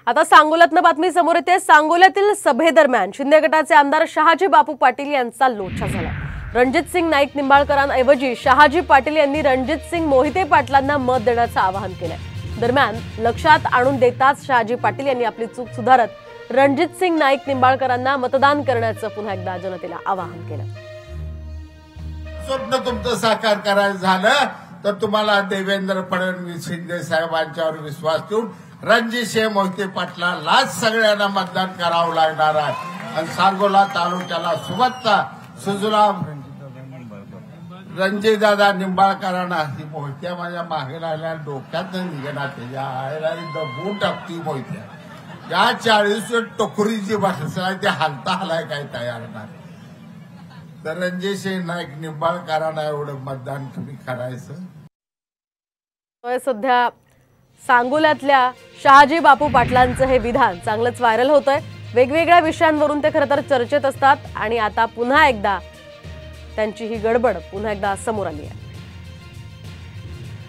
आता सांगोल्यातनं बातमी समोर येते। सांगोल्यातील सभेदरम्यान शिंदे गटाचे आमदार शहाजी बापू पाटील यांचा लोचा झाला। रणजितसिंग नाईक निंबाळकरांऐवजी शहाजी पाटील यांनी रणजितसिंग मोहिते पाटलांना मत देण्याचं आवाहन केलं। दरम्यान लक्षात आणून देताच शहाजी पाटील यांनी आपली चूक सुधारत रणजितसिंग नाईक निंबाळकरांना मतदान करण्याचं पुन्हा एकदा जनतेला आवाहन केलं। स्वप्न तुमचं साकार करायचं झालं तर तुम्हाला देवेंद्र फडणवीस शिंदे साहेबांच्यावर विश्वास ठेवून रणजितसिंह मोहिते पाटलालाच सगळ्यांना मतदान करावं लागणार आहे। आणि सांगोला तालुक्याला सुबत्ता सुजलाम रणजितदादा निंबाळकरांना ही मोहित्या माझ्या मागे राहिल्या डोक्यात निघणार त्याच्या आईला दबून टाकती मोहित्या। या 40 टोकरी जी भाषा ते हालता हलाय काय तयार नाही। तर रणजितसिंह नाईक निंबाळकरांना एवढं मतदान तुम्ही करायचं। सध्या सांगोल्यातल्या शहाजी बापू पाटलांचं हे विधान चांगलंच व्हायरल होतंय। वेगवेगळ्या विषयांवरून ते खरं तर चर्चेत असतात आणि आता पुन्हा एकदा त्यांची ही गडबड पुन्हा एकदा समोर आली आहे।